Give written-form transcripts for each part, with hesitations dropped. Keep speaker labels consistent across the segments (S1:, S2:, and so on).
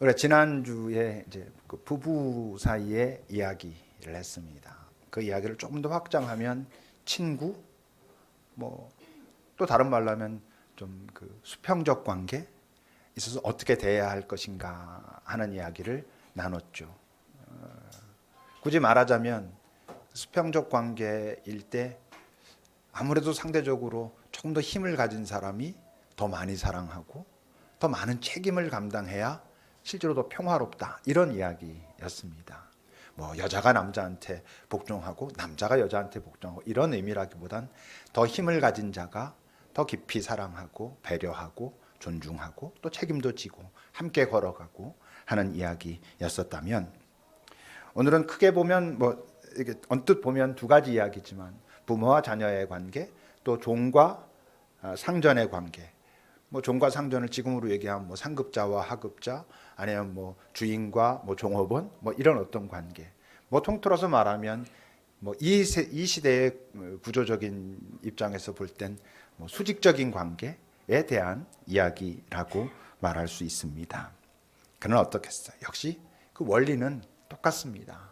S1: 우리가 지난주에 이제 그 부부 사이의 이야기를 했습니다. 그 이야기를 조금 더 확장하면 친구, 뭐 또 다른 말로 하면 좀 그 수평적 관계 있어서 어떻게 대해야 할 것인가 하는 이야기를 나눴죠. 굳이 말하자면 수평적 관계일 때 아무래도 상대적으로 조금 더 힘을 가진 사람이 더 많이 사랑하고 더 많은 책임을 감당해야 실제로 더 평화롭다, 이런 이야기였습니다. 뭐 여자가 남자한테 복종하고 남자가 여자한테 복종하고 이런 의미라기보단 더 힘을 가진 자가 더 깊이 사랑하고 배려하고 존중하고 또 책임도 지고 함께 걸어가고 하는 이야기였었다면, 오늘은 크게 보면 뭐 이게 언뜻 보면 두 가지 이야기지만 부모와 자녀의 관계, 또 종과 상전의 관계, 뭐 종과 상전을 지금으로 얘기하면 뭐 상급자와 하급자, 아니면 뭐 주인과 뭐 종업원, 뭐 이런 어떤 관계, 뭐 통틀어서 말하면 뭐 이 시대의 구조적인 입장에서 볼 땐 뭐 수직적인 관계에 대한 이야기라고 말할 수 있습니다. 그러나 어떻겠어요? 역시 그 원리는 똑같습니다.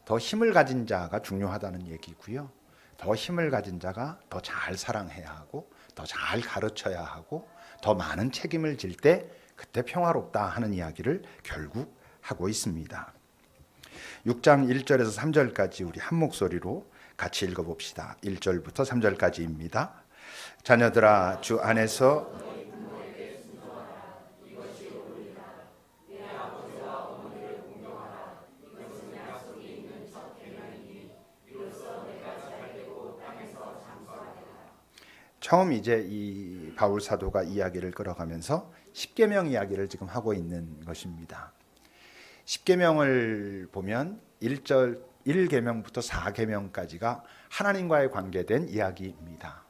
S1: 더 힘을 가진 자가 중요하다는 얘기고요. 더 힘을 가진 자가 더 잘 사랑해야 하고 더 잘 가르쳐야 하고 더 많은 책임을 질 때 그때 평화롭다 하는 이야기를 결국 하고 있습니다. 6장 1절에서 3절까지 우리 한 목소리로 같이 읽어봅시다. 1절부터 3절까지입니다. 자녀들아, 주 안에서 처음 이제 이 바울 사도가 이야기를 끌어가면서 십계명 이야기를 지금 하고 있는 것입니다. 십계명을 보면 1계명부터 4계명까지가 하나님과의 관계된 이야기입니다.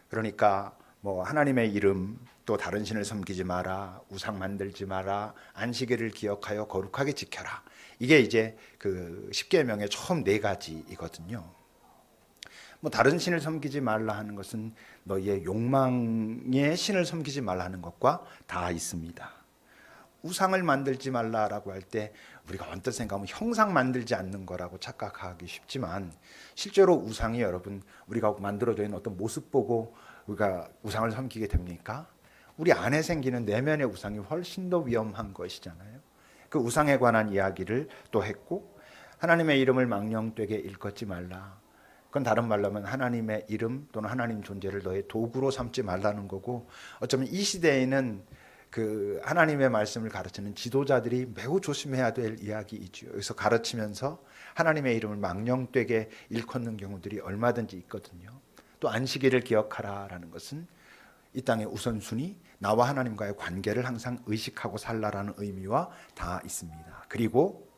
S1: 그러니까 뭐 하나님의 이름, 또 다른 신을 섬기지 마라, 우상 만들지 마라, 안식일을 기억하여 거룩하게 지켜라. 이게 이제 그 십계명의 처음 4가지이거든요. 뭐 다른 신을 섬기지 말라 하는 것은 너희의 욕망의 신을 섬기지 말라 하는 것과 다 있습니다. 우상을 만들지 말라라고 할 때 우리가 언뜻 생각하면 형상 만들지 않는 거라고 착각하기 쉽지만, 실제로 우상이 여러분 우리가 만들어져 있는 어떤 모습 보고 우리가 우상을 섬기게 됩니까? 우리 안에 생기는 내면의 우상이 훨씬 더 위험한 것이잖아요. 그 우상에 관한 이야기를 또 했고, 하나님의 이름을 망령되게 일컫지 말라. 그건 다른 말로 하면 하나님의 이름 또는 하나님 존재를 너의 도구로 삼지 말라는 거고, 어쩌면 이 시대에는 그 하나님의 말씀을 가르치는 지도자들이 매우 조심해야 될 이야기이죠. 여기서 가르치면서 하나님의 이름을 망령되게 일컫는 경우들이 얼마든지 있거든요. 또 안식일을 기억하라라는 것은 이 땅의 우선순위, 나와 하나님과의 관계를 항상 의식하고 살라라는 의미와 다 있습니다. 그리고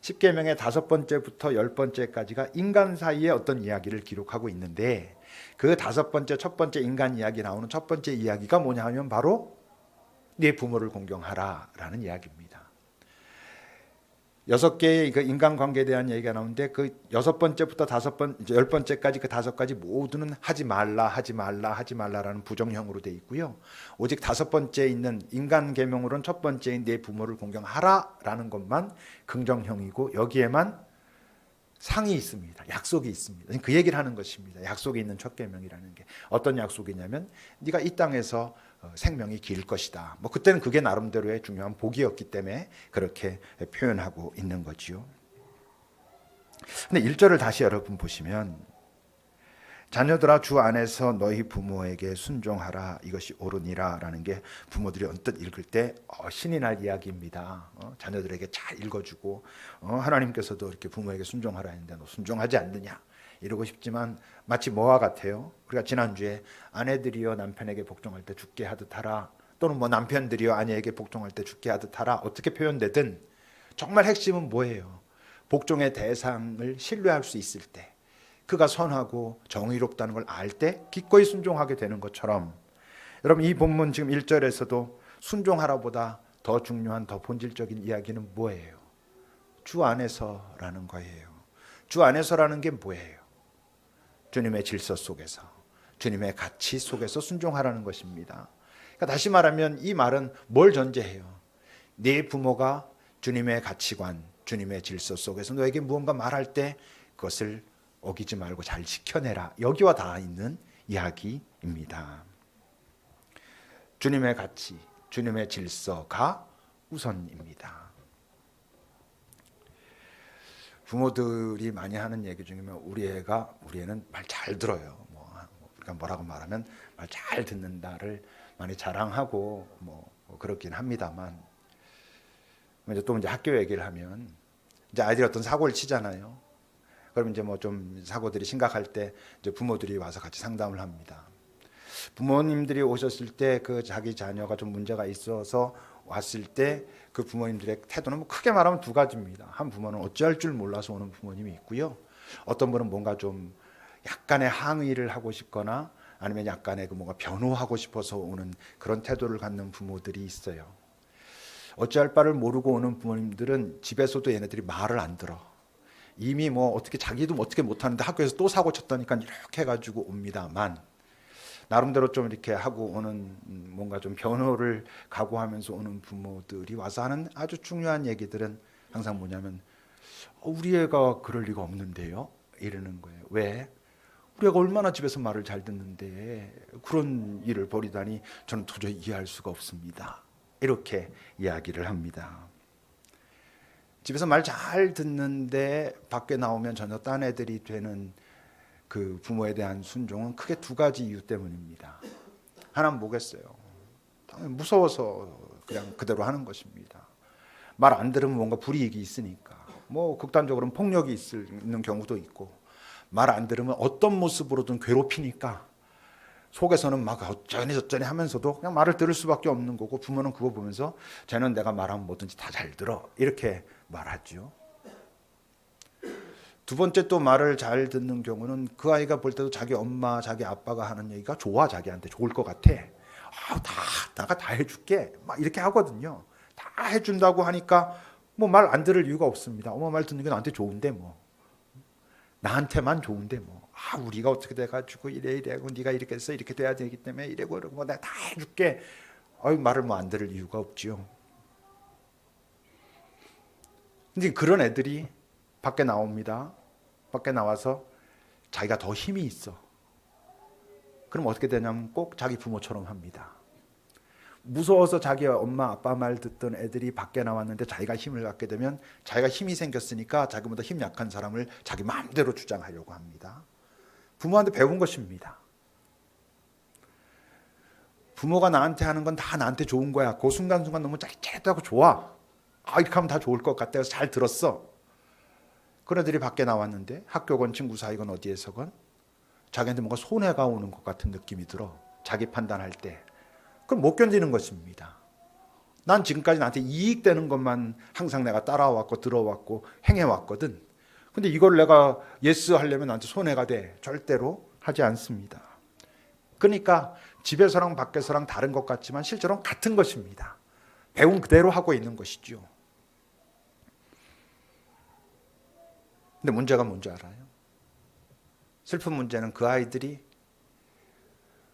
S1: 10계명의 5번째부터 10번째까지가 인간 사이의 어떤 이야기를 기록하고 있는데, 그 5번째, 첫 번째 인간 이야기 나오는 첫 번째 이야기가 뭐냐 하면 바로 네 부모를 공경하라라는 이야기입니다. 6개의 그 인간관계에 대한 얘기가 나오는데, 그 6번째부터 10번째까지 그 5가지 모두는 하지 말라, 하지 말라, 하지 말라라는 부정형으로 되어 있고요. 오직 5번째 있는 인간 계명으로는 첫 번째인 네 부모를 공경하라라는 것만 긍정형이고, 여기에만 상이 있습니다. 약속이 있습니다. 그 얘기를 하는 것입니다. 약속이 있는 첫 계명이라는 게 어떤 약속이냐면, 네가 이 땅에서 생명이 길 것이다. 뭐 그때는 그게 나름대로의 중요한 복이었기 때문에 그렇게 표현하고 있는 거지요. 근데 1절을 다시 여러분 보시면, 자녀들아 주 안에서 너희 부모에게 순종하라, 이것이 옳으니라 라는 게 부모들이 언뜻 읽을 때 신이 날 이야기입니다. 자녀들에게 잘 읽어주고, 하나님께서도 이렇게 부모에게 순종하라 했는데 너 순종하지 않느냐 이러고 싶지만, 마치 뭐와 같아요? 우리가 지난주에 아내들이여 남편에게 복종할 때 죽게 하듯 하라, 또는 뭐 남편들이여 아내에게 복종할 때 죽게 하듯 하라, 어떻게 표현되든 정말 핵심은 뭐예요? 복종의 대상을 신뢰할 수 있을 때, 그가 선하고 정의롭다는 걸 알 때 기꺼이 순종하게 되는 것처럼, 여러분 이 본문 지금 1절에서도 순종하라보다 더 중요한 더 본질적인 이야기는 뭐예요? 주 안에서라는 거예요. 주 안에서라는 게 뭐예요? 주님의 질서 속에서, 주님의 가치 속에서 순종하라는 것입니다. 그러니까 다시 말하면 이 말은 뭘 전제해요? 네 부모가 주님의 가치관, 주님의 질서 속에서 너에게 무언가 말할 때 그것을 어기지 말고 잘 지켜내라. 여기와 닿아 있는 이야기입니다. 주님의 가치, 주님의 질서가 우선입니다. 부모들이 많이 하는 얘기 중이면 우리 애는 말 잘 들어요. 우리가 뭐라고 말하면 말 잘 듣는다를 많이 자랑하고 그렇긴 합니다만, 또 이제 학교 얘기를 하면 이제 아이들이 어떤 사고를 치잖아요. 그러면 이제 좀 사고들이 심각할 때 이제 부모들이 와서 같이 상담을 합니다. 부모님들이 오셨을 때 그 자기 자녀가 좀 문제가 있어서 왔을 때 그 부모님들의 태도는 크게 말하면 두 가지입니다. 한 부모는 어찌할 줄 몰라서 오는 부모님이 있고요. 어떤 분은 뭔가 좀 약간의 항의를 하고 싶거나 아니면 약간의 뭔가 변호하고 싶어서 오는 그런 태도를 갖는 부모들이 있어요. 어찌할 바를 모르고 오는 부모님들은 집에서도 얘네들이 말을 안 들어. 이미 어떻게 자기도 어떻게 못하는데 학교에서 또 사고 쳤다니까 이렇게 해가지고 옵니다만, 나름대로 좀 이렇게 하고 오는 뭔가 좀 변호를 각오하면서 오는 부모들이 와서 하는 아주 중요한 얘기들은 항상 뭐냐면 우리 애가 그럴 리가 없는데요 이러는 거예요. 왜? 우리 애가 얼마나 집에서 말을 잘 듣는데 그런 일을 벌이다니 저는 도저히 이해할 수가 없습니다. 이렇게 이야기를 합니다. 집에서 말 잘 듣는데 밖에 나오면 전혀 딴 애들이 되는 그 부모에 대한 순종은 크게 두 가지 이유 때문입니다. 하나는 뭐겠어요? 당연히 무서워서 그냥 그대로 하는 것입니다. 말 안 들으면 뭔가 불이익이 있으니까. 극단적으로는 폭력이 있는 경우도 있고, 말 안 들으면 어떤 모습으로든 괴롭히니까 속에서는 막 어쩌니 저쩌니 하면서도 그냥 말을 들을 수밖에 없는 거고, 부모는 그거 보면서 쟤는 내가 말하면 뭐든지 다 잘 들어 이렇게 말하죠. 두 번째 또 말을 잘 듣는 경우는 그 아이가 볼 때도 자기 엄마, 자기 아빠가 하는 얘기가 좋아, 자기한테 좋을 것 같아. 내가 다 해줄게. 막 이렇게 하거든요. 다 해준다고 하니까 말 안 들을 이유가 없습니다. 엄마 말 듣는 게 나한테 좋은데 나한테만 좋은데 우리가 어떻게 돼가지고 이래고 네가 이렇게 해서 이렇게 돼야 되기 때문에 이래고 이러고 내가 다 해줄게. 말을 안 들을 이유가 없지요. 근데 그런 애들이 밖에 나옵니다. 밖에 나와서 자기가 더 힘이 있어. 그럼 어떻게 되냐면 꼭 자기 부모처럼 합니다. 무서워서 자기 엄마 아빠 말 듣던 애들이 밖에 나왔는데 자기가 힘을 갖게 되면 자기가 힘이 생겼으니까 자기보다 힘 약한 사람을 자기 마음대로 주장하려고 합니다. 부모한테 배운 것입니다. 부모가 나한테 하는 건 다 나한테 좋은 거야. 그 순간순간 너무 짜릿짜릿하고 좋아. 이렇게 하면 다 좋을 것 같아서 잘 들었어. 그런 애들이 밖에 나왔는데 학교건 친구 사이건 어디에서건 자기한테 뭔가 손해가 오는 것 같은 느낌이 들어. 자기 판단할 때. 그럼 못 견디는 것입니다. 난 지금까지 나한테 이익되는 것만 항상 내가 따라왔고 들어왔고 행해왔거든. 근데 이걸 내가 예스 하려면 나한테 손해가 돼. 절대로 하지 않습니다. 그러니까 집에서랑 밖에서랑 다른 것 같지만 실제로는 같은 것입니다. 배운 그대로 하고 있는 것이죠. 근데 문제가 뭔지 알아요? 슬픈 문제는 그 아이들이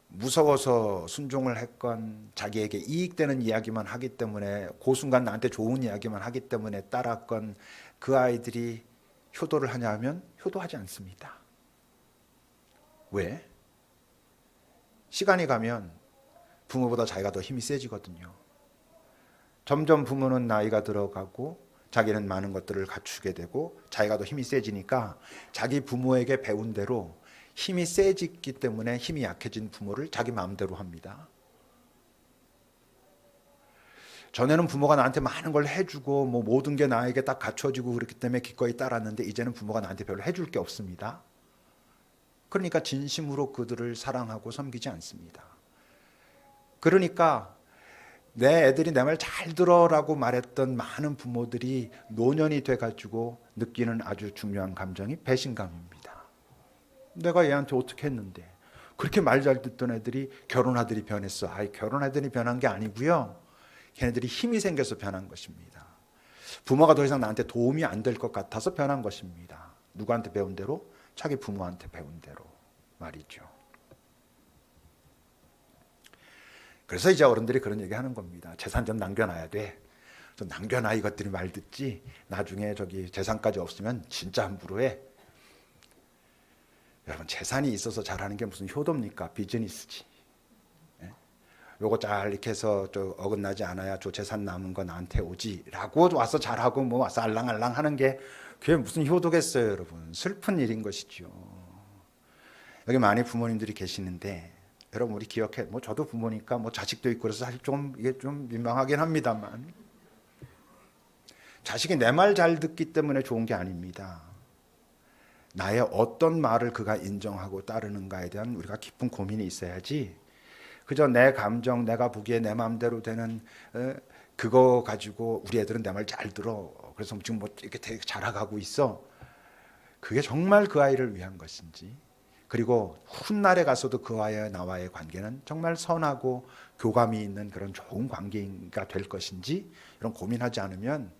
S1: 무서워서 순종을 했건 자기에게 이익되는 이야기만 하기 때문에 그 순간 나한테 좋은 이야기만 하기 때문에 따랐건 그 아이들이 효도를 하냐 하면 효도하지 않습니다. 왜? 시간이 가면 부모보다 자기가 더 힘이 세지거든요. 점점 부모는 나이가 들어가고 자기는 많은 것들을 갖추게 되고 자기가 더 힘이 세지니까 자기 부모에게 배운 대로 힘이 세졌기 때문에 힘이 약해진 부모를 자기 마음대로 합니다. 전에는 부모가 나한테 많은 걸 해주고 모든 게 나에게 딱 갖춰지고 그렇기 때문에 기꺼이 따랐는데 이제는 부모가 나한테 별로 해줄 게 없습니다. 그러니까 진심으로 그들을 사랑하고 섬기지 않습니다. 그러니까 내 애들이 내 말 잘 들어라고 말했던 많은 부모들이 노년이 돼가지고 느끼는 아주 중요한 감정이 배신감입니다. 내가 얘한테 어떻게 했는데 그렇게 말 잘 듣던 애들이 결혼하더니 변했어. 결혼하더니 변한 게 아니고요. 걔네들이 힘이 생겨서 변한 것입니다. 부모가 더 이상 나한테 도움이 안 될 것 같아서 변한 것입니다. 누구한테 배운 대로? 자기 부모한테 배운 대로 말이죠. 그래서 이제 어른들이 그런 얘기 하는 겁니다. 재산 좀 남겨놔야 돼. 좀 남겨놔 이것들이 말 듣지. 나중에 저기 재산까지 없으면 진짜 함부로 해. 여러분 재산이 있어서 잘하는 게 무슨 효도입니까? 비즈니스지. 예? 요거 잘 이렇게 해서 저 어긋나지 않아야 저 재산 남은 거 나한테 오지라고 와서 잘하고 뭐 와서 알랑알랑 하는 게 그게 무슨 효도겠어요, 여러분. 슬픈 일인 것이죠. 여기 많이 부모님들이 계시는데 여러분 우리 기억해. 뭐 저도 부모니까 뭐 자식도 있고 그래서 사실 좀 이게 좀 민망하긴 합니다만 자식이 내 말 잘 듣기 때문에 좋은 게 아닙니다. 나의 어떤 말을 그가 인정하고 따르는가에 대한 우리가 깊은 고민이 있어야지 그저 내 감정 내가 보기에 내 마음대로 되는 그거 가지고 우리 애들은 내 말 잘 들어 그래서 지금 뭐 이렇게 되게 잘하고 있어. 그게 정말 그 아이를 위한 것인지 그리고 훗날에 가서도 그와의 나와의 관계는 정말 선하고 교감이 있는 그런 좋은 관계가 될 것인지 이런 고민하지 않으면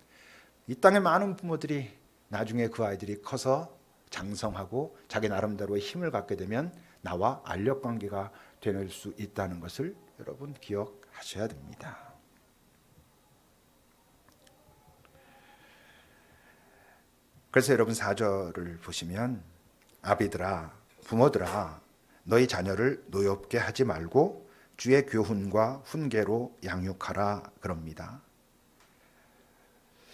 S1: 이 땅의 많은 부모들이 나중에 그 아이들이 커서 장성하고 자기 나름대로의 힘을 갖게 되면 나와 알력관계가 될 수 있다는 것을 여러분 기억하셔야 됩니다. 그래서 여러분 4절을 보시면 아비들아 부모들아 너희 자녀를 노엽게 하지 말고 주의 교훈과 훈계로 양육하라 그럽니다.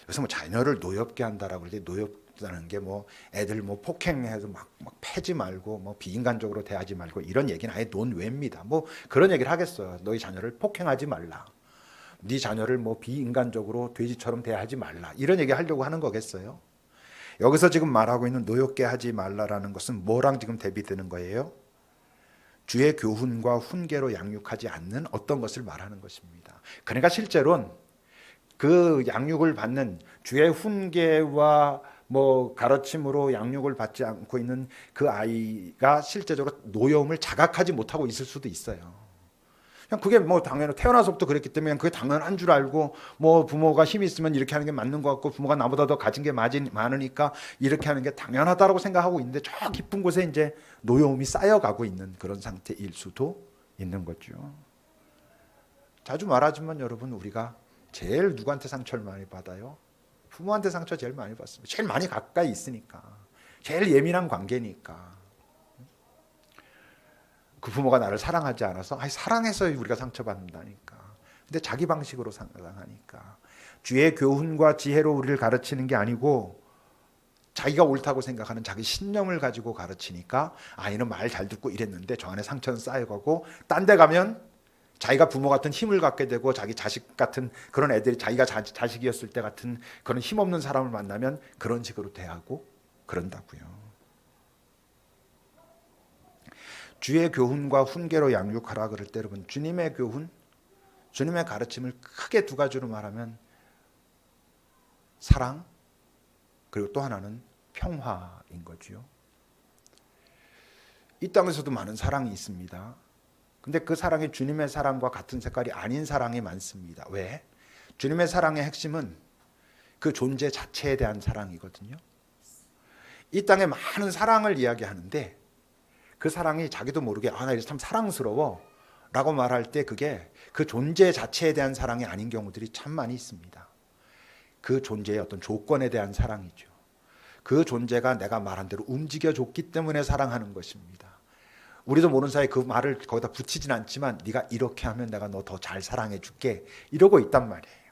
S1: 그래서 뭐 자녀를 노엽게 한다라고 그럴 때 노엽다는 게 뭐 애들 뭐 폭행해서 막 패지 말고 뭐 비인간적으로 대하지 말고 이런 얘기는 아예 논외입니다. 뭐 그런 얘기를 하겠어요. 너희 자녀를 폭행하지 말라. 네 자녀를 뭐 비인간적으로 돼지처럼 대하지 말라. 이런 얘기 하려고 하는 거겠어요. 여기서 지금 말하고 있는 노엽게 하지 말라라는 것은 뭐랑 지금 대비되는 거예요? 주의 교훈과 훈계로 양육하지 않는 어떤 것을 말하는 것입니다. 그러니까 실제로는 그 양육을 받는 주의 훈계와 뭐 가르침으로 양육을 받지 않고 있는 그 아이가 실제적으로 노여움을 자각하지 못하고 있을 수도 있어요. 그냥 그게 뭐 당연히 태어나서부터 그랬기 때문에 그게 당연한 줄 알고 뭐 부모가 힘이 있으면 이렇게 하는 게 맞는 것 같고 부모가 나보다 더 가진 게 많으니까 이렇게 하는 게 당연하다고 생각하고 있는데 저 깊은 곳에 이제 노여움이 쌓여가고 있는 그런 상태일 수도 있는 거죠. 자주 말하지만 여러분 우리가 제일 누구한테 상처를 많이 받아요? 부모한테 상처 제일 많이 받습니다. 제일 많이 가까이 있으니까. 제일 예민한 관계니까. 그 부모가 나를 사랑하지 않아서 사랑해서 우리가 상처받는다니까. 근데 자기 방식으로 사랑하니까. 주의 교훈과 지혜로 우리를 가르치는 게 아니고 자기가 옳다고 생각하는 자기 신념을 가지고 가르치니까 아이는 말 잘 듣고 이랬는데 저 안에 상처는 쌓여가고 딴 데 가면 자기가 부모 같은 힘을 갖게 되고 자기 자식 같은 그런 애들이 자기가 자식이었을 때 같은 그런 힘없는 사람을 만나면 그런 식으로 대하고 그런다고요. 주의 교훈과 훈계로 양육하라 그럴 때 여러분 주님의 교훈, 주님의 가르침을 크게 두 가지로 말하면 사랑 그리고 또 하나는 평화인 거죠. 이 땅에서도 많은 사랑이 있습니다. 근데 그 사랑이 주님의 사랑과 같은 색깔이 아닌 사랑이 많습니다. 왜? 주님의 사랑의 핵심은 그 존재 자체에 대한 사랑이거든요. 이 땅에 많은 사랑을 이야기하는데 그 사랑이 자기도 모르게 나 이래서 참 사랑스러워 라고 말할 때 그게 그 존재 자체에 대한 사랑이 아닌 경우들이 참 많이 있습니다. 그 존재의 어떤 조건에 대한 사랑이죠. 그 존재가 내가 말한 대로 움직여줬기 때문에 사랑하는 것입니다. 우리도 모르는 사이에 그 말을 거기다 붙이진 않지만 네가 이렇게 하면 내가 너 더 잘 사랑해 줄게 이러고 있단 말이에요.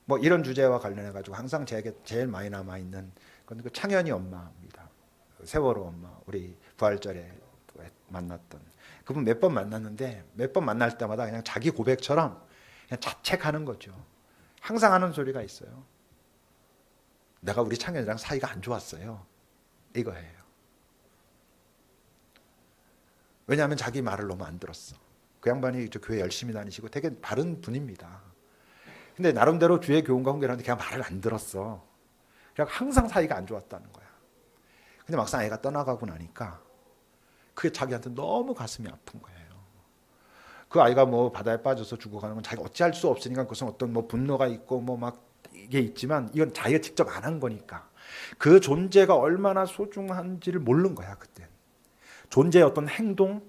S1: 뭐 이런 주제와 관련해 가지고 항상 제게 제일 많이 남아 있는 건 그 창현이 엄마입니다. 세월호 엄마 우리 부활절에 만났던 그분 몇 번 만났는데 몇 번 만날 때마다 그냥 자기 고백처럼 그냥 자책하는 거죠. 항상 하는 소리가 있어요. 내가 우리 창현이랑 사이가 안 좋았어요. 이거예요. 왜냐하면 자기 말을 너무 안 들었어. 그 양반이 교회 열심히 다니시고 되게 바른 분입니다. 근데 나름대로 주의 교훈과 훈계를 하는데 그냥 말을 안 들었어. 그냥 항상 사이가 안 좋았다는 거야. 근데 막상 애가 떠나가고 나니까 그게 자기한테 너무 가슴이 아픈 거예요. 그 아이가 뭐 바다에 빠져서 죽어가는 건 자기가 어찌할 수 없으니까 그것은 어떤 뭐 분노가 있고 뭐 막 이게 있지만 이건 자기가 직접 안 한 거니까 그 존재가 얼마나 소중한지를 모르는 거야 그때. 존재의 어떤 행동,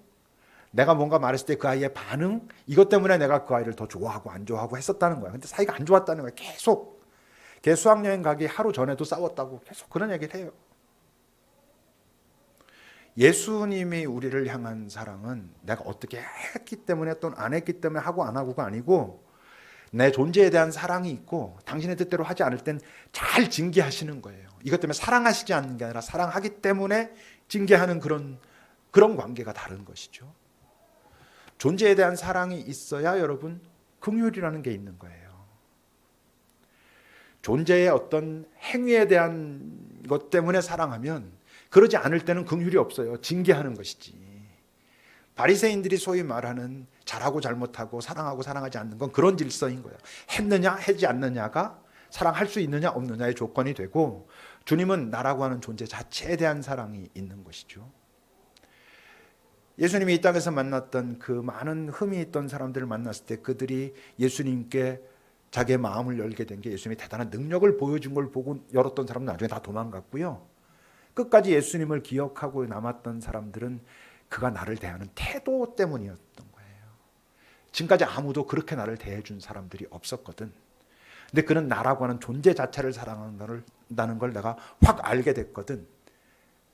S1: 내가 뭔가 말했을 때 그 아이의 반응, 이것 때문에 내가 그 아이를 더 좋아하고 안 좋아하고 했었다는 거야. 근데 사이가 안 좋았다는 거야. 계속. 걔 수학여행 가기 하루 전에도 싸웠다고 계속 그런 얘기를 해요. 예수님이 우리를 향한 사랑은 내가 어떻게 했기 때문에 또는 안 했기 때문에 하고 안 하고가 아니고 내 존재에 대한 사랑이 있고 당신의 뜻대로 하지 않을 땐 잘 징계하시는 거예요. 이것 때문에 사랑하시지 않는 게 아니라 사랑하기 때문에 징계하는 그런 관계가 다른 것이죠. 존재에 대한 사랑이 있어야 여러분 긍휼이라는 게 있는 거예요. 존재의 어떤 행위에 대한 것 때문에 사랑하면 그러지 않을 때는 긍휼이 없어요. 징계하는 것이지. 바리새인들이 소위 말하는 잘하고 잘못하고 사랑하고 사랑하지 않는 건 그런 질서인 거예요. 했느냐 하지 않느냐가 사랑할 수 있느냐 없느냐의 조건이 되고 주님은 나라고 하는 존재 자체에 대한 사랑이 있는 것이죠. 예수님이 이 땅에서 만났던 그 많은 흠이 있던 사람들을 만났을 때 그들이 예수님께 자기의 마음을 열게 된 게 예수님이 대단한 능력을 보여준 걸 보고 열었던 사람은 나중에 다 도망갔고요. 끝까지 예수님을 기억하고 남았던 사람들은 그가 나를 대하는 태도 때문이었던 거예요. 지금까지 아무도 그렇게 나를 대해준 사람들이 없었거든. 근데 그는 나라고 하는 존재 자체를 사랑한다는 걸 내가 확 알게 됐거든.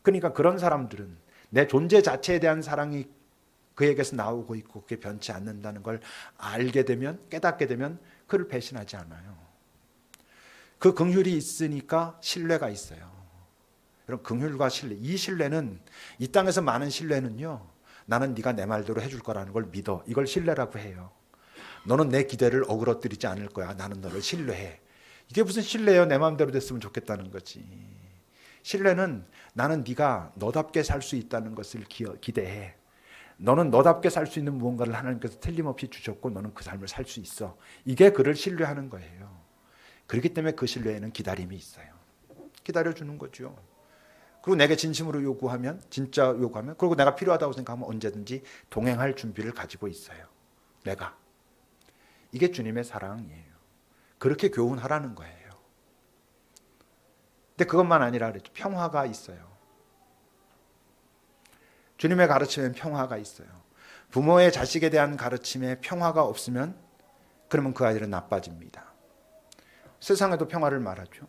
S1: 그러니까 그런 사람들은 내 존재 자체에 대한 사랑이 그에게서 나오고 있고 그게 변치 않는다는 걸 알게 되면, 깨닫게 되면 그를 배신하지 않아요. 그 긍휼이 있으니까 신뢰가 있어요. 여러분, 긍휼과 신뢰, 이 신뢰는 이 땅에서 많은 신뢰는요, 나는 네가 내 말대로 해줄 거라는 걸 믿어, 이걸 신뢰라고 해요. 너는 내 기대를 어그러뜨리지 않을 거야, 나는 너를 신뢰해. 이게 무슨 신뢰예요? 내 마음대로 됐으면 좋겠다는 거지. 신뢰는 나는 네가 너답게 살 수 있다는 것을 기대해. 너는 너답게 살 수 있는 무언가를 하나님께서 틀림없이 주셨고 너는 그 삶을 살 수 있어. 이게 그를 신뢰하는 거예요. 그렇기 때문에 그 신뢰에는 기다림이 있어요. 기다려주는 거죠. 그리고 내게 진심으로 요구하면, 진짜 요구하면, 그리고 내가 필요하다고 생각하면 언제든지 동행할 준비를 가지고 있어요. 내가. 이게 주님의 사랑이에요. 그렇게 교훈하라는 거예요. 근데 그것만 아니라 그랬죠. 평화가 있어요. 주님의 가르침엔 평화가 있어요. 부모의 자식에 대한 가르침에 평화가 없으면 그러면 그 아이들은 나빠집니다. 세상에도 평화를 말하죠.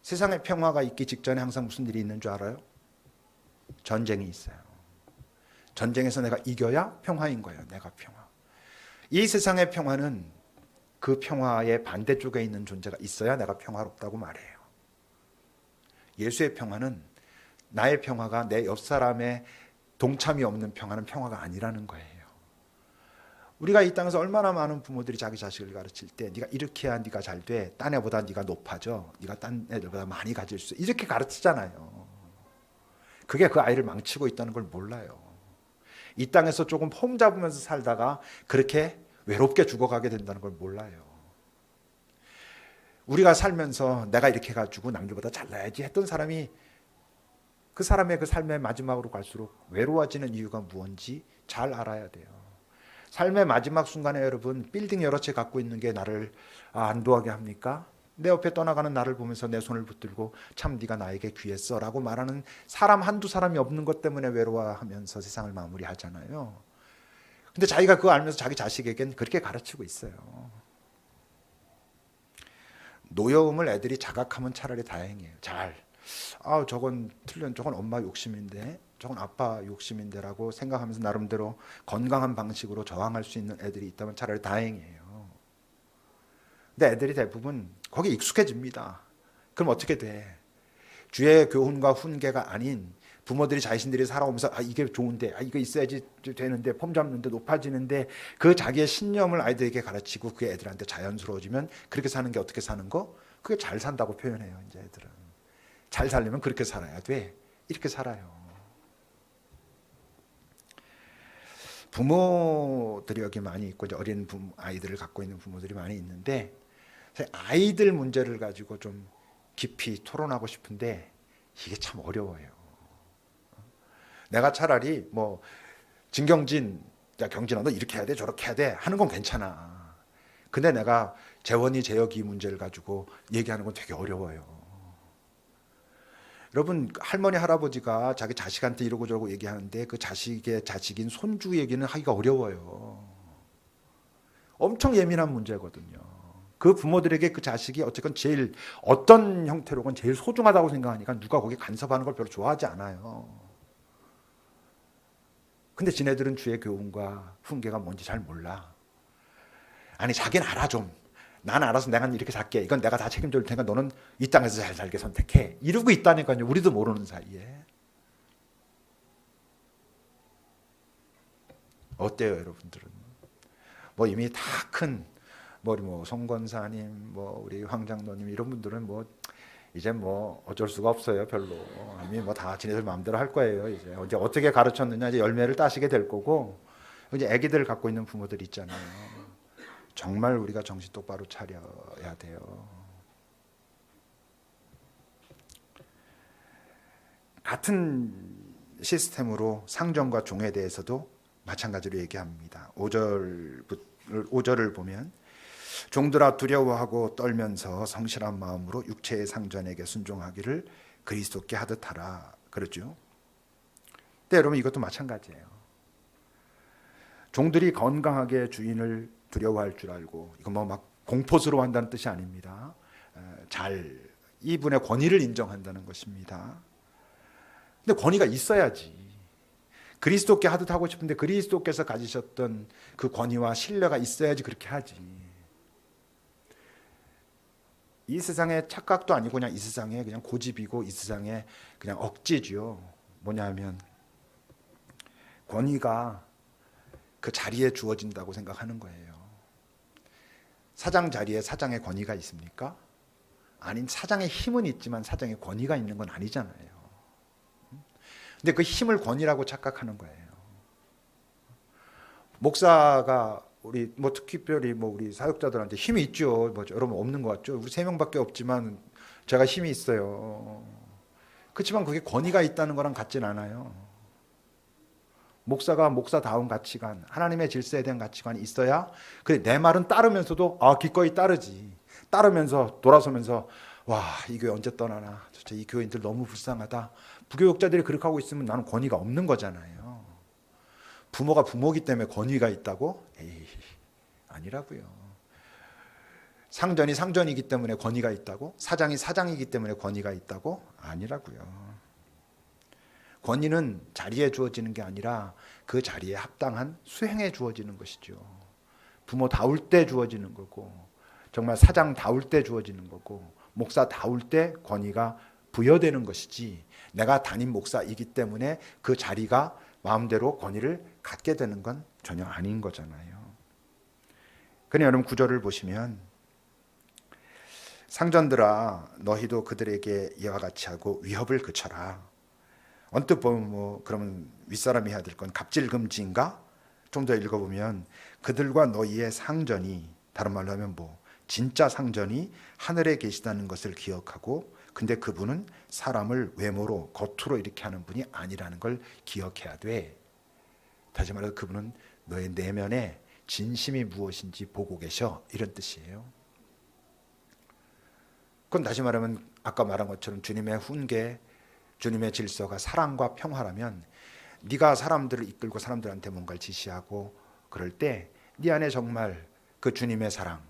S1: 세상에 평화가 있기 직전에 항상 무슨 일이 있는 줄 알아요? 전쟁이 있어요. 전쟁에서 내가 이겨야 평화인 거예요. 내가 평화. 이 세상의 평화는 그 평화의 반대쪽에 있는 존재가 있어야 내가 평화롭다고 말해요. 예수의 평화는 나의 평화가 내 옆 사람의 동참이 없는 평화는 평화가 아니라는 거예요. 우리가 이 땅에서 얼마나 많은 부모들이 자기 자식을 가르칠 때 네가 이렇게 해야 네가 잘 돼. 딴 애보다 네가 높아져. 네가 딴 애들보다 많이 가질 수 있어. 이렇게 가르치잖아요. 그게 그 아이를 망치고 있다는 걸 몰라요. 이 땅에서 조금 폼 잡으면서 살다가 그렇게 외롭게 죽어가게 된다는 걸 몰라요. 우리가 살면서 내가 이렇게 해가지고 남들보다 잘나야지 했던 사람이 그 사람의 그 삶의 마지막으로 갈수록 외로워지는 이유가 무엇인지 잘 알아야 돼요. 삶의 마지막 순간에 여러분 빌딩 여러 채 갖고 있는 게 나를 안도하게 합니까? 내 옆에 떠나가는 나를 보면서 내 손을 붙들고 참 네가 나에게 귀했어 라고 말하는 사람 한두 사람이 없는 것 때문에 외로워하면서 세상을 마무리하잖아요. 근데 자기가 그거 알면서 자기 자식에겐 그렇게 가르치고 있어요. 노여움을 애들이 자각하면 차라리 다행이에요. 저건 틀린, 저건 엄마 욕심인데 저건 아빠 욕심인데라고 생각하면서 나름대로 건강한 방식으로 저항할 수 있는 애들이 있다면 차라리 다행이에요. 근데 애들이 대부분 거기에 익숙해집니다. 그럼 어떻게 돼? 주의 교훈과 훈계가 아닌 부모들이 자신들이 살아오면서 이게 좋은데 이거 있어야지 되는데 폼 잡는데 높아지는데 그 자기의 신념을 아이들에게 가르치고 그게 애들한테 자연스러워지면 그렇게 사는 게 어떻게 사는 거? 그게 잘 산다고 표현해요. 이제 애들은 잘 살려면 그렇게 살아야 돼. 이렇게 살아요. 부모들이 여기 많이 있고 이제 어린 아이들을 갖고 있는 부모들이 많이 있는데 아이들 문제를 가지고 좀 깊이 토론하고 싶은데 이게 참 어려워요. 내가 차라리 뭐 진경진, 야 경진아 너 이렇게 해야 돼 저렇게 해야 돼 하는 건 괜찮아. 근데 내가 재원이 재혁이 문제를 가지고 얘기하는 건 되게 어려워요. 여러분 할머니 할아버지가 자기 자식한테 이러고 저러고 얘기하는데 그 자식의 자식인 손주 얘기는 하기가 어려워요. 엄청 예민한 문제거든요. 그 부모들에게 그 자식이 어쨌건 제일 어떤 형태로건 제일 소중하다고 생각하니까 누가 거기 간섭하는 걸 별로 좋아하지 않아요. 근데 지네들은 주의 교훈과 훈계가 뭔지 잘 몰라. 아니 자기는 알아 좀. 난 알아서 내가 이렇게 살게. 이건 내가 다 책임져 줄 테니까 너는 이 땅에서 잘 살게 선택해. 이러고 있다니까요. 우리도 모르는 사이에. 어때요 여러분들은? 뭐 이미 다 큰 뭐 송건사님, 뭐 우리 황장로님 이런 분들은 뭐 이제 뭐 어쩔 수가 없어요 별로. 이미 뭐 다 지네들 마음대로 할 거예요. 이제 어떻게 가르쳤느냐 이제 열매를 따시게 될 거고. 이제 아기들 갖고 있는 부모들 있잖아요. 정말 우리가 정신 똑바로 차려야 돼요. 같은 시스템으로 상전과 종에 대해서도 마찬가지로 얘기합니다. 5절을 보면 종들아 두려워하고 떨면서 성실한 마음으로 육체의 상전에게 순종하기를 그리스도께 하듯 하라. 그러죠. 근데 여러분 이것도 마찬가지예요. 종들이 건강하게 주인을 두려워할 줄 알고, 이건 뭐 막 공포스러워한다는 뜻이 아닙니다. 잘 이분의 권위를 인정한다는 것입니다. 근데 권위가 있어야지. 그리스도께 하듯 하고 싶은데 그리스도께서 가지셨던 그 권위와 신뢰가 있어야지 그렇게 하지. 이 세상의 착각도 아니고 그냥 이 세상에 그냥 고집이고 이 세상에 그냥 억지죠. 뭐냐면 권위가 그 자리에 주어진다고 생각하는 거예요. 사장 자리에 사장의 권위가 있습니까? 아닌, 사장의 힘은 있지만 사장의 권위가 있는 건 아니잖아요. 근데 그 힘을 권위라고 착각하는 거예요. 목사가 우리 뭐 특별히 뭐 우리 사역자들한테 힘이 있죠. 뭐 여러분 없는 것 같죠? 우리 3명밖에 없지만 제가 힘이 있어요. 그렇지만 그게 권위가 있다는 거랑 같진 않아요. 목사가 목사다운 가치관, 하나님의 질서에 대한 가치관이 있어야 그래 내 말은 따르면서도 기꺼이 따르지. 따르면서 돌아서면서 와, 이 교회 언제 떠나나. 진짜 이 교인들 너무 불쌍하다. 부교육자들이 그렇게 하고 있으면 나는 권위가 없는 거잖아요. 부모가 부모기 때문에 권위가 있다고? 에이, 아니라고요. 상전이 상전이기 때문에 권위가 있다고? 사장이 사장이기 때문에 권위가 있다고? 아니라고요. 권위는 자리에 주어지는 게 아니라 그 자리에 합당한 수행에 주어지는 것이죠. 부모다울 때 주어지는 거고, 정말 사장다울 때 주어지는 거고, 목사다울 때 권위가 부여되는 것이지, 내가 담임 목사이기 때문에 그 자리가 마음대로 권위를 갖게 되는 건 전혀 아닌 거잖아요. 그러니 여러분 9절을 보시면 상전들아 너희도 그들에게 이와 같이 하고 위협을 그쳐라. 언뜻 보면 뭐 그러면 윗사람이 해야 될 건 갑질금지인가? 좀 더 읽어보면 그들과 너희의 상전이, 다른 말로 하면 뭐 진짜 상전이 하늘에 계시다는 것을 기억하고, 근데 그분은 사람을 외모로 겉으로 이렇게 하는 분이 아니라는 걸 기억해야 돼. 다시 말해서 그분은 너의 내면에 진심이 무엇인지 보고 계셔, 이런 뜻이에요. 그건 다시 말하면 아까 말한 것처럼 주님의 훈계, 주님의 질서가 사랑과 평화라면, 네가 사람들을 이끌고 사람들한테 뭔가를 지시하고 그럴 때 네 안에 정말 그 주님의 사랑,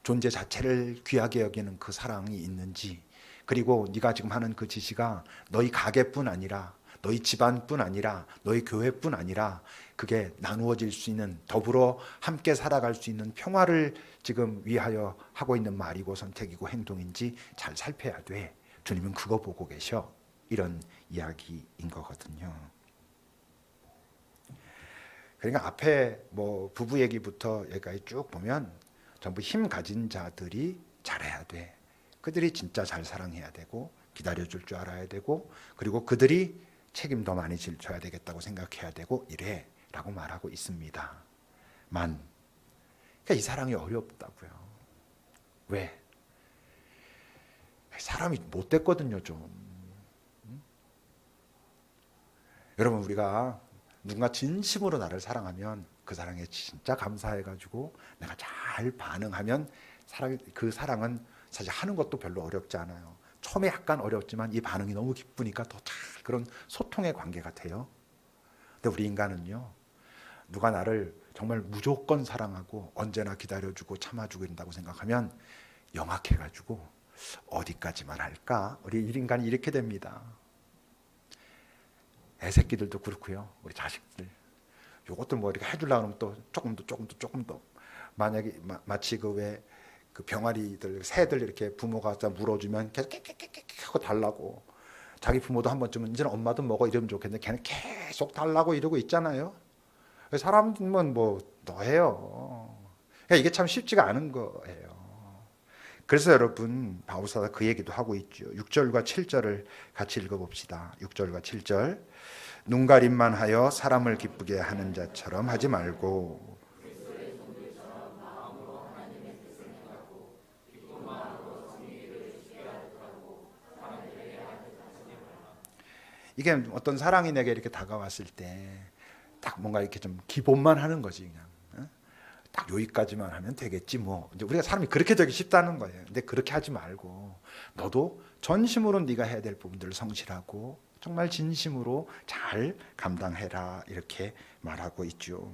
S1: 존재 자체를 귀하게 여기는 그 사랑이 있는지, 그리고 네가 지금 하는 그 지시가 너희 가게뿐 아니라 너희 집안뿐 아니라 너희 교회뿐 아니라 그게 나누어질 수 있는, 더불어 함께 살아갈 수 있는 평화를 지금 위하여 하고 있는 말이고 선택이고 행동인지 잘 살펴야 돼. 주님은 그거 보고 계셔. 이런 이야기인 거거든요. 그러니까 앞에 뭐 부부 얘기부터 여기까지 쭉 보면 전부 힘 가진 자들이 잘해야 돼. 그들이 진짜 잘 사랑해야 되고 기다려줄 줄 알아야 되고, 그리고 그들이 책임도 많이 져야 되겠다고 생각해야 되고 이래 라고 말하고 있습니다. 그러니까 이 사랑이 어렵다고요. 왜? 사람이 못됐거든요 좀. 여러분 우리가 누군가 진심으로 나를 사랑하면 그 사랑에 진짜 감사해가지고 내가 잘 반응하면 그 사랑은 사실 하는 것도 별로 어렵지 않아요. 처음에 약간 어렵지만 이 반응이 너무 기쁘니까 더 잘 그런 소통의 관계가 돼요. 근데 우리 인간은요, 누가 나를 정말 무조건 사랑하고 언제나 기다려주고 참아주고 이런다고 생각하면 영악해가지고 어디까지만 할까? 우리 인간이 이렇게 됩니다. 애새끼들도 그렇고요, 우리 자식들. 요것도 뭐 이렇게 해주려고 하면 또 조금 더 만약에 마치 그 왜 그 병아리들 새들 이렇게 부모가 물어주면 계속 깨깨깨깨 하고 달라고, 자기 부모도 한 번쯤은 이제는 엄마도 먹어 이러면 좋겠는데 걔는 계속 달라고 이러고 있잖아요. 사람은 뭐 너예요. 이게 참 쉽지가 않은 거예요. 그래서 여러분 바울사가 그 얘기도 하고 있죠. 6절과 7절을 같이 읽어봅시다. 6절과 7절. 눈가림만 하여 사람을 기쁘게 하는 자처럼 하지 말고 이게 어떤 사랑이 내게 이렇게 다가왔을 때 딱 뭔가 이렇게 좀 기본만 하는 거지. 그냥 딱 여기까지만 하면 되겠지 뭐. 이제 우리가 사람이 그렇게 되기 쉽다는 거예요. 근데 그렇게 하지 말고 너도 전심으로 네가 해야 될 부분들을 성실하고 정말 진심으로 잘 감당해라, 이렇게 말하고 있죠.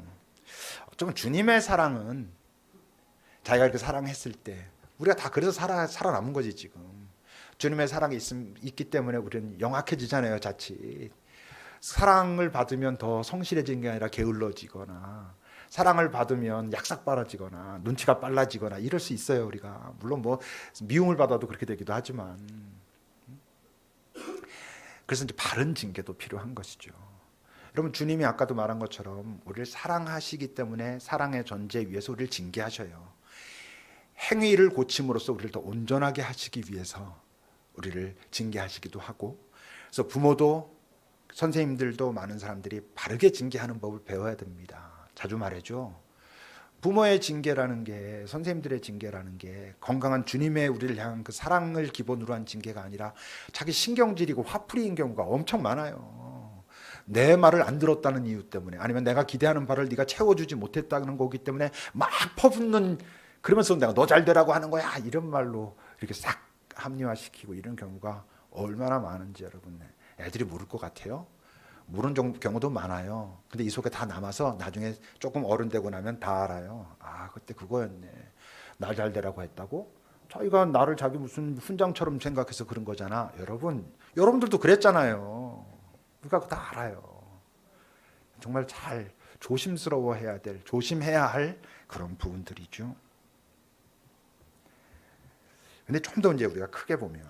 S1: 어쩌면 주님의 사랑은 자기가 이렇게 사랑했을 때 우리가 다 그래서 살아남은 거지 지금. 주님의 사랑이 있기 때문에 우리는 영악해지잖아요. 자칫 사랑을 받으면 더 성실해지는 게 아니라 게을러지거나, 사랑을 받으면 약삭빠라지거나 눈치가 빨라지거나 이럴 수 있어요. 우리가 물론 뭐 미움을 받아도 그렇게 되기도 하지만, 그래서 이제 바른 징계도 필요한 것이죠. 여러분 주님이 아까도 말한 것처럼 우리를 사랑하시기 때문에 사랑의 전제 위에서 우리를 징계하셔요. 행위를 고침으로써 우리를 더 온전하게 하시기 위해서 우리를 징계하시기도 하고, 그래서 부모도 선생님들도 많은 사람들이 바르게 징계하는 법을 배워야 됩니다. 자주 말해줘. 부모의 징계라는 게, 선생님들의 징계라는 게 건강한 주님의 우리를 향한 그 사랑을 기본으로 한 징계가 아니라 자기 신경질이고 화풀이인 경우가 엄청 많아요. 내 말을 안 들었다는 이유 때문에, 아니면 내가 기대하는 바를 네가 채워주지 못했다는 거기 때문에 막 퍼붓는, 그러면서 내가 너 잘 되라고 하는 거야 이런 말로 이렇게 싹 합리화시키고 이런 경우가 얼마나 많은지 여러분 애들이 모를 것 같아요? 모르는 경우도 많아요. 근데 이 속에 다 남아서 나중에 조금 어른 되고 나면 다 알아요. 아, 그때 그거였네. 나 잘 되라고 했다고? 자기가 나를 자기 무슨 훈장처럼 생각해서 그런 거잖아. 여러분들도 그랬잖아요. 우리가 다 알아요. 정말 잘 조심스러워해야 될, 조심해야 할 그런 부분들이죠. 근데 좀 더 이제 우리가 크게 보면,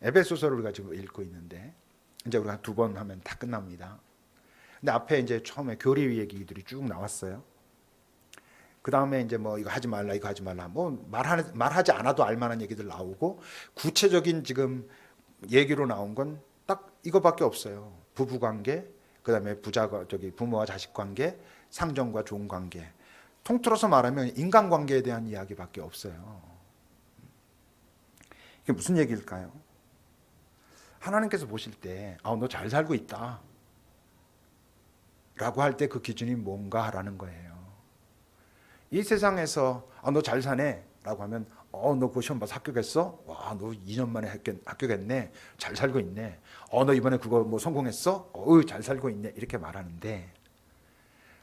S1: 에베소서를 우리가 지금 읽고 있는데 이제 우리가 2번 하면 다 끝납니다. 근데 앞에 이제 처음에 교리 얘기들이 쭉 나왔어요. 그 다음에 이제 뭐 이거 하지 말라, 이거 하지 말라, 뭐 말하지 않아도 알만한 얘기들 나오고, 구체적인 지금 얘기로 나온 건 딱 이거밖에 없어요. 부부 관계, 그 다음에 부모와 자식 관계, 상정과 종 관계. 통틀어서 말하면 인간 관계에 대한 이야기밖에 없어요. 이게 무슨 얘기일까요? 하나님께서 보실 때 너 잘 살고 있다 라고 할 때 그 기준이 뭔가 하라는 거예요. 이 세상에서 너 잘 사네 라고 하면 너 그 시험 봐서 합격했어? 와, 너 2년 만에 합격했네. 잘 살고 있네. 너 이번에 그거 뭐 성공했어? 잘 살고 있네. 이렇게 말하는데,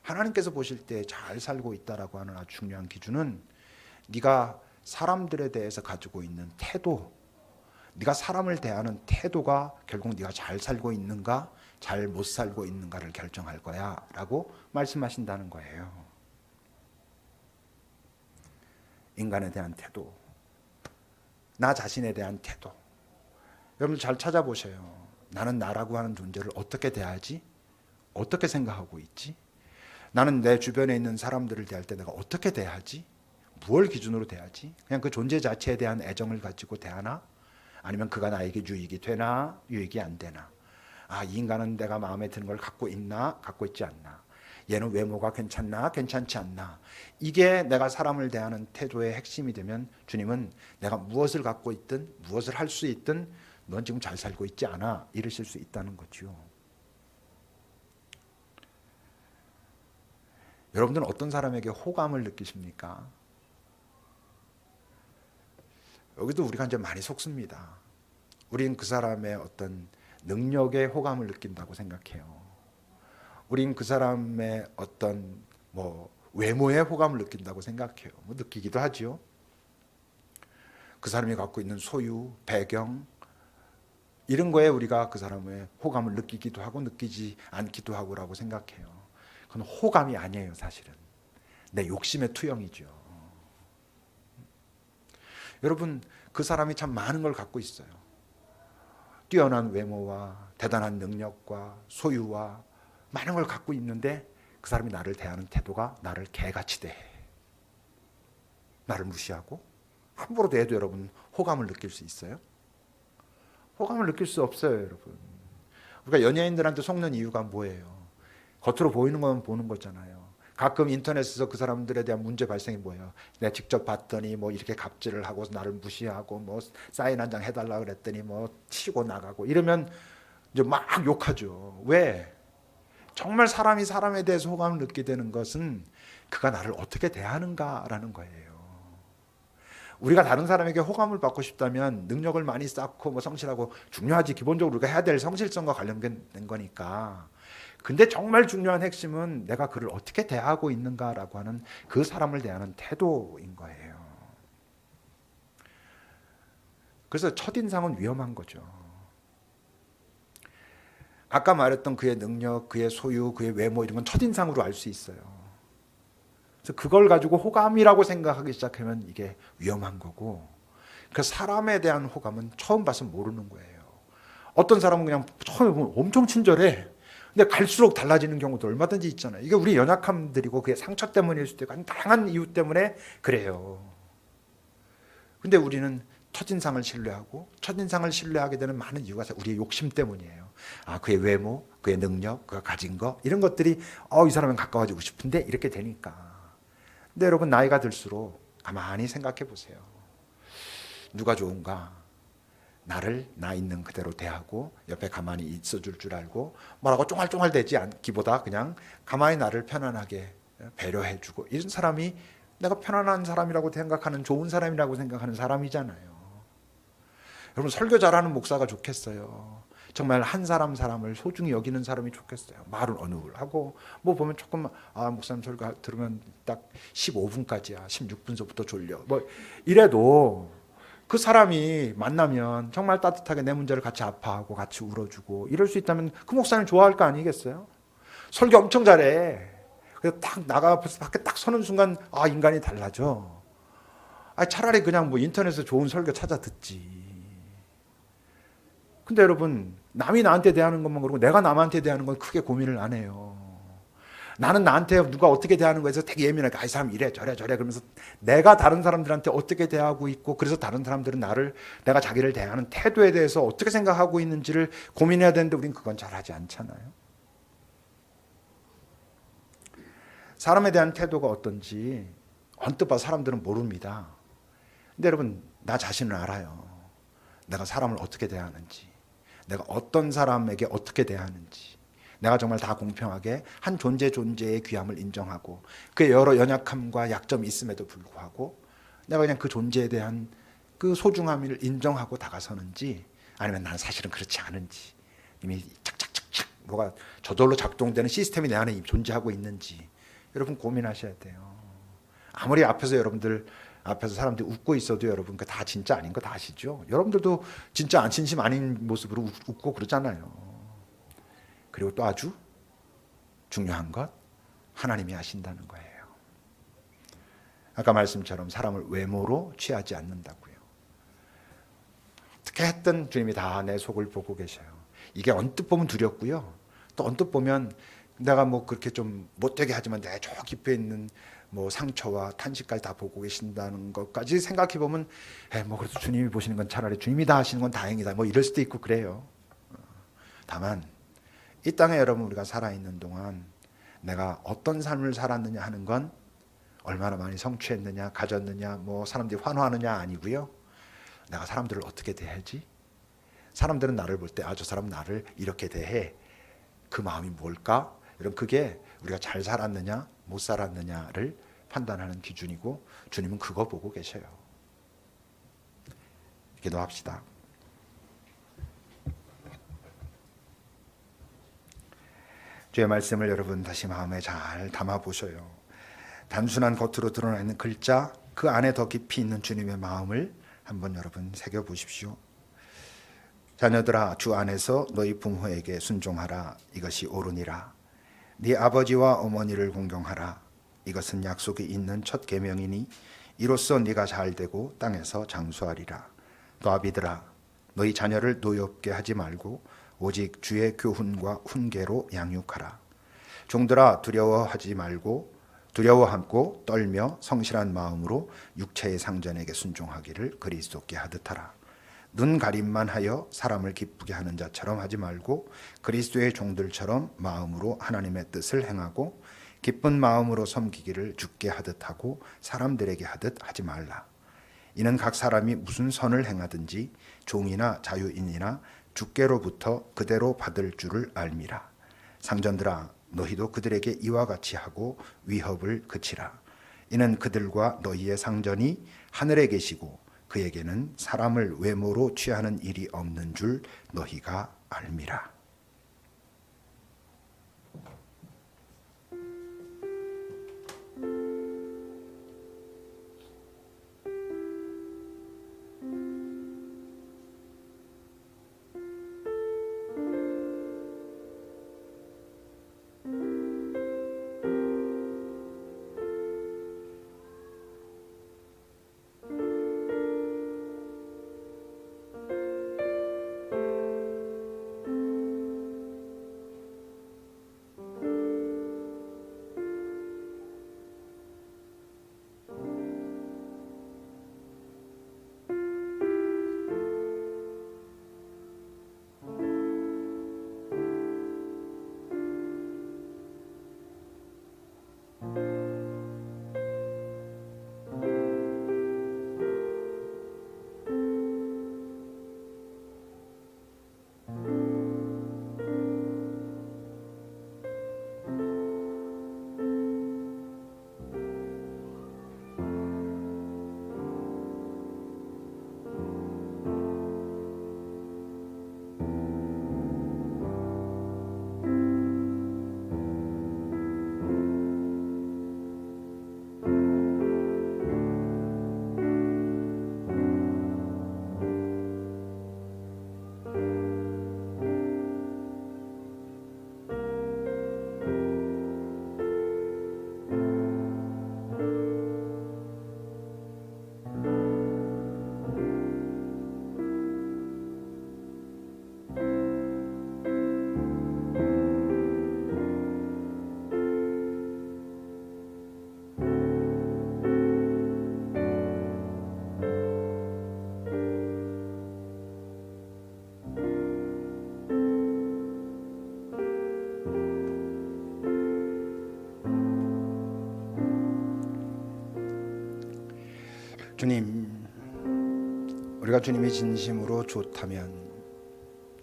S1: 하나님께서 보실 때 잘 살고 있다라고 하는 아주 중요한 기준은 네가 사람들에 대해서 가지고 있는 태도, 네가 사람을 대하는 태도가 결국 네가 잘 살고 있는가 잘 못 살고 있는가를 결정할 거야 라고 말씀하신다는 거예요. 인간에 대한 태도, 나 자신에 대한 태도. 여러분들 잘 찾아보셔요. 나는 나라고 하는 존재를 어떻게 대하지? 어떻게 생각하고 있지? 나는 내 주변에 있는 사람들을 대할 때 내가 어떻게 대하지? 무엇을 기준으로 대하지? 그냥 그 존재 자체에 대한 애정을 가지고 대하나? 아니면 그가 나에게 유익이 되나 유익이 안 되나? 이 인간은 내가 마음에 드는 걸 갖고 있나 갖고 있지 않나? 얘는 외모가 괜찮나 괜찮지 않나? 이게 내가 사람을 대하는 태도의 핵심이 되면 주님은 내가 무엇을 갖고 있든 무엇을 할 수 있든 넌 지금 잘 살고 있지 않아 이러실 수 있다는 거죠. 여러분들은 어떤 사람에게 호감을 느끼십니까? 여기도 우리가 이제 많이 속습니다. 우린 그 사람의 어떤 능력에 호감을 느낀다고 생각해요. 우린 그 사람의 어떤 외모에 호감을 느낀다고 생각해요. 느끼기도 하지요. 그 사람이 갖고 있는 소유, 배경 이런 거에 우리가 그 사람의 호감을 느끼기도 하고 느끼지 않기도 하고라고 생각해요. 그건 호감이 아니에요, 사실은. 내 욕심의 투영이죠. 여러분, 그 사람이 참 많은 걸 갖고 있어요. 뛰어난 외모와 대단한 능력과 소유와 많은 걸 갖고 있는데 그 사람이 나를 대하는 태도가 나를 개같이 대해. 나를 무시하고 함부로 대해도 여러분 호감을 느낄 수 있어요? 호감을 느낄 수 없어요, 여러분. 우리가 연예인들한테 속는 이유가 뭐예요? 겉으로 보이는 건 보는 거잖아요. 가끔 인터넷에서 그 사람들에 대한 문제 발생이 뭐예요? 내가 직접 봤더니 이렇게 갑질을 하고 나를 무시하고 사인 한 장 해달라 그랬더니 치고 나가고 이러면 이제 막 욕하죠. 왜? 정말 사람이 사람에 대해서 호감을 느끼게 되는 것은 그가 나를 어떻게 대하는가라는 거예요. 우리가 다른 사람에게 호감을 받고 싶다면 능력을 많이 쌓고 성실하고 중요하지. 기본적으로 우리가 해야 될 성실성과 관련된 거니까. 근데 정말 중요한 핵심은 내가 그를 어떻게 대하고 있는가라고 하는 그 사람을 대하는 태도인 거예요. 그래서 첫인상은 위험한 거죠. 아까 말했던 그의 능력, 그의 소유, 그의 외모 이런 건 첫인상으로 알 수 있어요. 그래서 그걸 가지고 호감이라고 생각하기 시작하면 이게 위험한 거고, 그 사람에 대한 호감은 처음 봐서 모르는 거예요. 어떤 사람은 그냥 처음에 보면 엄청 친절해. 근데 갈수록 달라지는 경우도 얼마든지 있잖아요. 이게 우리 연약함들이고 그게 상처 때문일 수도 있고 다양한 이유 때문에 그래요. 근데 우리는 첫인상을 신뢰하고 첫인상을 신뢰하게 되는 많은 이유가 우리의 욕심 때문이에요. 그의 외모, 그의 능력, 그가 가진 거 이런 것들이 이 사람은 가까워지고 싶은데 이렇게 되니까. 근데 여러분 나이가 들수록 가만히 생각해 보세요. 누가 좋은가? 나를 나 있는 그대로 대하고 옆에 가만히 있어줄 줄 알고 뭐라고 쫑알쫑알대지 않기보다 그냥 가만히 나를 편안하게 배려해주고 이런 사람이 내가 편안한 사람이라고 생각하는 좋은 사람이라고 생각하는 사람이잖아요. 여러분 설교 잘하는 목사가 좋겠어요. 정말 한 사람을 소중히 여기는 사람이 좋겠어요. 말은 어눌하고 보면 조금 목사님 설교 들으면 딱 15분까지야. 16분서부터 졸려. 이래도 그 사람이 만나면 정말 따뜻하게 내 문제를 같이 아파하고 같이 울어주고 이럴 수 있다면 그 목사님 좋아할 거 아니겠어요? 설교 엄청 잘해. 그래서 딱 나가서 밖에 딱 서는 순간 인간이 달라져. 차라리 그냥 인터넷에서 좋은 설교 찾아 듣지. 근데 여러분 남이 나한테 대하는 것만 그러고 내가 남한테 대하는 건 크게 고민을 안 해요. 나는 나한테 누가 어떻게 대하는 거에서 되게 예민하게 이 사람 이래 저래 그러면서 내가 다른 사람들한테 어떻게 대하고 있고 그래서 다른 사람들은 내가 자기를 대하는 태도에 대해서 어떻게 생각하고 있는지를 고민해야 되는데 우린 그건 잘하지 않잖아요. 사람에 대한 태도가 어떤지 언뜻 봐 사람들은 모릅니다. 근데 여러분 나 자신은 알아요. 내가 사람을 어떻게 대하는지, 내가 어떤 사람에게 어떻게 대하는지, 내가 정말 다 공평하게 한 존재의 귀함을 인정하고 그의 여러 연약함과 약점이 있음에도 불구하고 내가 그냥 그 존재에 대한 그 소중함을 인정하고 다가서는지 아니면 나는 사실은 그렇지 않은지 이미 착착착착 뭐가 저절로 작동되는 시스템이 내 안에 이미 존재하고 있는지 여러분 고민하셔야 돼요. 아무리 여러분들 앞에서 사람들이 웃고 있어도 여러분 그 다 진짜 아닌 거 다 아시죠? 여러분들도 진짜 안 진심 아닌 모습으로 웃고 그러잖아요. 그리고 또 아주 중요한 것 하나님이 하신다는 거예요. 아까 말씀처럼 사람을 외모로 취하지 않는다고요. 어떻게 했든 주님이 다 내 속을 보고 계셔요. 이게 언뜻 보면 두렵고요. 또 언뜻 보면 내가 그렇게 좀 못되게 하지만 내 저 깊이 있는 상처와 탄식까지 다 보고 계신다는 것까지 생각해 보면 그래도 주님이 보시는 건 차라리 주님이 다 하시는 건 다행이다 이럴 수도 있고 그래요. 다만 이 땅에 여러분 우리가 살아있는 동안 내가 어떤 삶을 살았느냐 하는 건 얼마나 많이 성취했느냐 가졌느냐 사람들이 환호하느냐 아니고요. 내가 사람들을 어떻게 대하지? 사람들은 나를 볼 때 저 사람 나를 이렇게 대해. 그 마음이 뭘까? 여러분 그게 우리가 잘 살았느냐 못 살았느냐를 판단하는 기준이고 주님은 그거 보고 계셔요. 기도합시다. 주의 말씀을 여러분 다시 마음에 잘 담아 보셔요. 단순한 겉으로 드러나 있는 글자, 그 안에 더 깊이 있는 주님의 마음을 한번 여러분 새겨 보십시오. 자녀들아, 주 안에서 너희 부모에게 순종하라. 이것이 옳으니라. 네 아버지와 어머니를 공경하라. 이것은 약속이 있는 첫 계명이니 이로써 네가 잘되고 땅에서 장수하리라. 또 아비들아, 너희 자녀를 노엽게 하지 말고 오직 주의 교훈과 훈계로 양육하라. 종들아, 두려워하지 말고 두려워함고 떨며 성실한 마음으로 육체의 상전에게 순종하기를 그리스도께 하듯하라. 눈 가림만 하여 사람을 기쁘게 하는 자처럼 하지 말고 그리스도의 종들처럼 마음으로 하나님의 뜻을 행하고 기쁜 마음으로 섬기기를 주께 하듯 하고 사람들에게 하듯 하지 말라. 이는 각 사람이 무슨 선을 행하든지 종이나 자유인이나 주께로부터 그대로 받을 줄을 알미라. 상전들아, 너희도 그들에게 이와 같이 하고 위협을 그치라. 이는 그들과 너희의 상전이 하늘에 계시고 그에게는 사람을 외모로 취하는 일이 없는 줄 너희가 알미라. 주님, 우리가 주님이 진심으로 좋다면,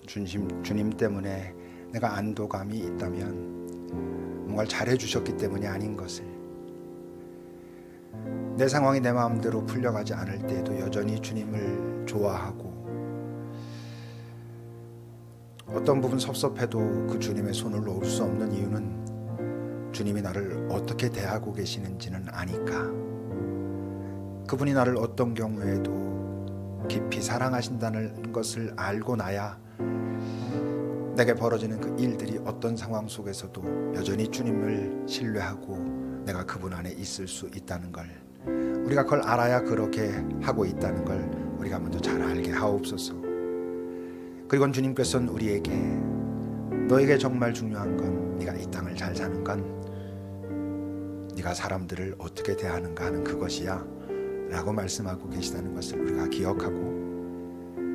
S1: 주님 때문에 내가 안도감이 있다면 뭔가를 잘해주셨기 때문이 아닌 것을, 내 상황이 내 마음대로 풀려가지 않을 때에도 여전히 주님을 좋아하고 어떤 부분 섭섭해도 그 주님의 손을 놓을 수 없는 이유는 주님이 나를 어떻게 대하고 계시는지는 아니까, 그분이 나를 어떤 경우에도 깊이 사랑하신다는 것을 알고 나야 내게 벌어지는 그 일들이 어떤 상황 속에서도 여전히 주님을 신뢰하고 내가 그분 안에 있을 수 있다는 걸, 우리가 그걸 알아야 그렇게 하고 있다는 걸 우리가 먼저 잘 알게 하옵소서. 그리고 주님께서는 우리에게, 너에게 정말 중요한 건 네가 이 땅을 잘 사는 건 네가 사람들을 어떻게 대하는가 하는 그것이야 라고 말씀하고 계시다는 것을 우리가 기억하고,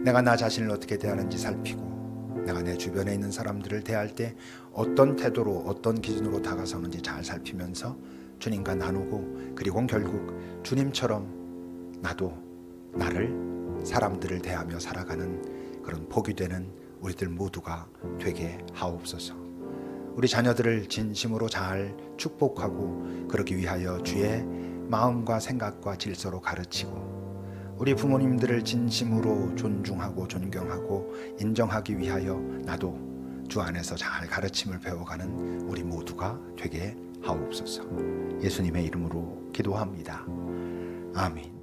S1: 내가 나 자신을 어떻게 대하는지 살피고, 내가 내 주변에 있는 사람들을 대할 때 어떤 태도로, 어떤 기준으로 다가서는지 잘 살피면서 주님과 나누고, 그리고 결국 주님처럼 나도 나를, 사람들을 대하며 살아가는 그런 복이 되는 우리들 모두가 되게 하옵소서. 우리 자녀들을 진심으로 잘 축복하고 그러기 위하여 주의 마음과 생각과 질서로 가르치고, 우리 부모님들을 진심으로 존중하고 존경하고 인정하기 위하여 나도 주 안에서 잘 가르침을 배워가는 우리 모두가 되게 하옵소서. 예수님의 이름으로 기도합니다. 아멘.